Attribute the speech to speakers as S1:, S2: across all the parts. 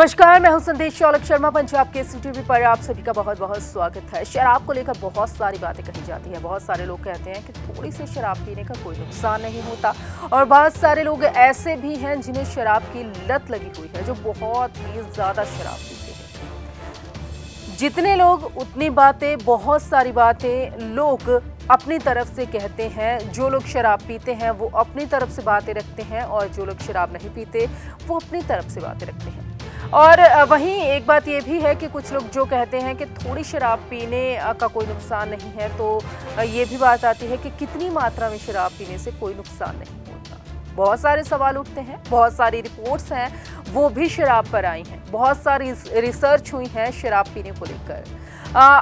S1: नमस्कार, मैं हूं संदेश चौलक शर्मा। पंजाब केसरी टीवी पर आप सभी का बहुत बहुत स्वागत है। शराब को लेकर बहुत सारी बातें कही जाती है। बहुत सारे लोग कहते हैं कि थोड़ी सी शराब पीने का कोई नुकसान नहीं होता, और बहुत सारे लोग ऐसे भी हैं जिन्हें शराब की लत लगी हुई है, जो बहुत ही ज्यादा शराब पीते हैं। जितने लोग उतनी बातें, बहुत सारी बातें लोग अपनी तरफ से कहते हैं। जो लोग शराब पीते हैं वो अपनी तरफ से बातें रखते हैं, और जो लोग शराब नहीं पीते वो अपनी तरफ से बातें रखते हैं। और वहीं एक बात ये भी है कि कुछ लोग जो कहते हैं कि थोड़ी शराब पीने का कोई नुकसान नहीं है, तो ये भी बात आती है कि कितनी मात्रा में शराब पीने से कोई नुकसान नहीं होता। बहुत सारे सवाल उठते हैं, बहुत सारी रिपोर्ट्स हैं वो भी शराब पर आई हैं, बहुत सारी रिसर्च हुई है शराब पीने को लेकर।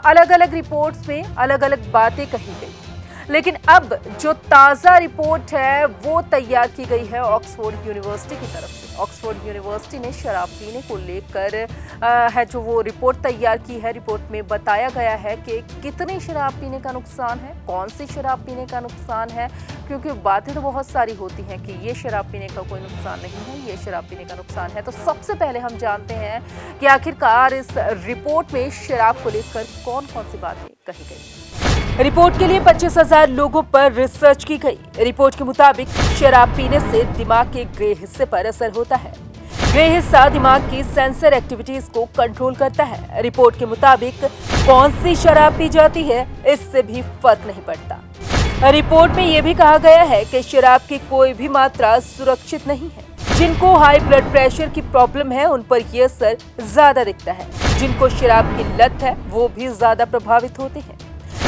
S1: अलग अलग रिपोर्ट्स में अलग अलग बातें कही गई, लेकिन अब जो ताज़ा रिपोर्ट है वो तैयार की गई है ऑक्सफोर्ड यूनिवर्सिटी की तरफ से। ऑक्सफोर्ड यूनिवर्सिटी ने शराब पीने को लेकर है जो वो रिपोर्ट तैयार की है। रिपोर्ट में बताया गया है कि कितनी शराब पीने का नुकसान है, कौन सी शराब पीने का नुकसान है, क्योंकि बातें तो बहुत सारी होती हैं कि ये शराब पीने का कोई नुकसान नहीं है, ये शराब पीने का नुकसान है। तो सबसे पहले हम जानते हैं कि आखिरकार इस रिपोर्ट में शराब को लेकर कौन कौन सी बातें कही गई। रिपोर्ट के लिए 25,000 लोगों पर रिसर्च की गई। रिपोर्ट के मुताबिक शराब पीने से दिमाग के ग्रे हिस्से पर असर होता है। ग्रे हिस्सा दिमाग की सेंसर एक्टिविटीज को कंट्रोल करता है। रिपोर्ट के मुताबिक कौन सी शराब पी जाती है इससे भी फर्क नहीं पड़ता। रिपोर्ट में यह भी कहा गया है कि शराब की कोई भी मात्रा सुरक्षित नहीं है। जिनको हाई ब्लड प्रेशर की प्रॉब्लम है उन पर यह असर ज्यादा दिखता है। जिनको शराब की लत है वो भी ज्यादा प्रभावित होते हैं।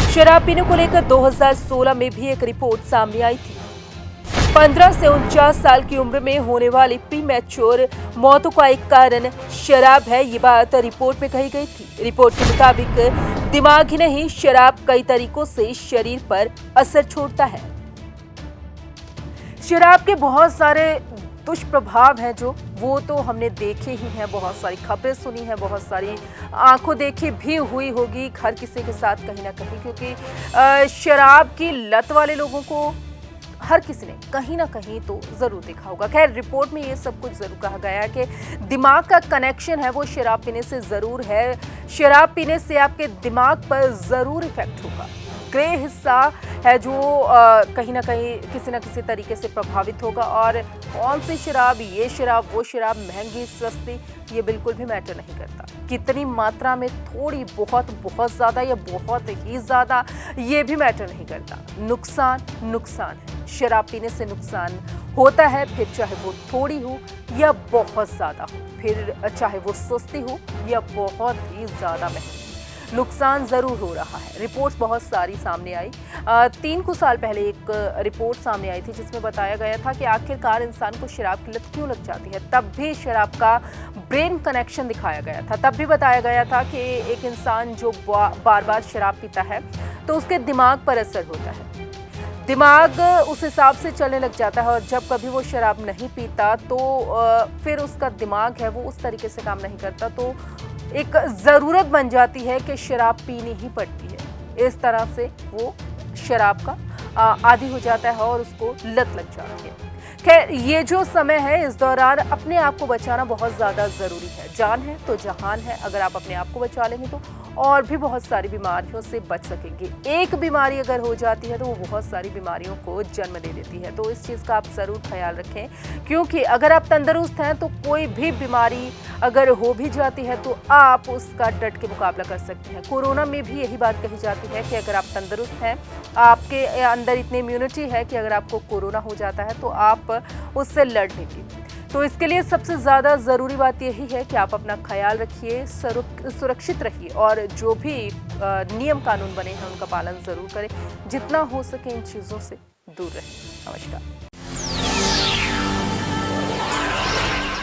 S1: शराब पीने को लेकर 2016 में भी एक रिपोर्ट सामने आई थी। 15 से 49 साल की उम्र में होने वाली प्रीमैच्योर मौतों का एक कारण शराब है, ये बात रिपोर्ट में कही गई थी। रिपोर्ट के मुताबिक दिमाग ही नहीं, शराब कई तरीकों से शरीर पर असर छोड़ता है। शराब के बहुत सारे दुष्प्रभाव हैं जो वो तो हमने देखे ही हैं, बहुत सारी खबरें सुनी हैं, बहुत सारी आंखों देखी भी हुई होगी हर किसी के साथ कहीं ना कहीं, क्योंकि शराब की लत वाले लोगों को हर किसी ने कहीं ना कहीं तो जरूर देखा होगा। खैर, रिपोर्ट में ये सब कुछ जरूर कहा गया है कि दिमाग का कनेक्शन है वो शराब पीने से जरूर है। शराब पीने से आपके दिमाग पर जरूर इफेक्ट होगा। ग्रे हिस्सा है जो कहीं ना कहीं किसी न किसी तरीके से प्रभावित होगा। और कौन सी शराब, ये शराब, वो शराब, महंगी, सस्ती, ये बिल्कुल भी मैटर नहीं करता। कितनी मात्रा में, थोड़ी, बहुत, बहुत ज़्यादा या बहुत ही ज़्यादा, ये भी मैटर नहीं करता। नुकसान नुकसान है। शराब पीने से नुकसान होता है, फिर चाहे वो थोड़ी हो या बहुत ज़्यादा हो, फिर चाहे वो सस्ती हो या बहुत ही ज़्यादा महंगी, नुकसान जरूर हो रहा है। रिपोर्ट्स बहुत सारी सामने आई। 3 कुछ साल पहले एक रिपोर्ट सामने आई थी जिसमें बताया गया था कि आखिरकार इंसान को शराब की लत क्यों लग जाती है। तब भी शराब का ब्रेन कनेक्शन दिखाया गया था। तब भी बताया गया था कि एक इंसान जो बार बार शराब पीता है तो उसके दिमाग पर असर होता है, दिमाग उस हिसाब से चलने लग जाता है। और जब कभी वो शराब नहीं पीता तो फिर उसका दिमाग है वो उस तरीके से काम नहीं करता, तो एक ज़रूरत बन जाती है कि शराब पीनी ही पड़ती है। इस तरह से वो शराब का आदी हो जाता है और उसको लत लग जाती है। खैर, ये जो समय है इस दौरान अपने आप को बचाना बहुत ज़्यादा ज़रूरी है। जान है तो जहान है। अगर आप अपने आप को बचा लेंगे तो और भी बहुत सारी बीमारियों से बच सकेंगे। एक बीमारी अगर हो जाती है तो वो बहुत सारी बीमारियों को जन्म दे देती है। तो इस चीज़ का आप ज़रूर ख्याल रखें, क्योंकि अगर आप तंदुरुस्त हैं तो कोई भी बीमारी अगर हो भी जाती है तो आप उसका डट के मुकाबला कर सकते हैं। कोरोना में भी यही बात कही जाती है कि अगर आप तंदुरुस्त हैं, आपके अंदर इतनी इम्यूनिटी है कि अगर आपको कोरोना हो जाता है तो आप उससे लड़ लेंगे। तो इसके लिए सबसे ज़्यादा ज़रूरी बात यही है कि आप अपना ख्याल रखिए, सुरक्षित रहिए, और जो भी नियम कानून बने हैं उनका पालन ज़रूर करें। जितना हो सके इन चीज़ों से दूर रहें। नमस्कार।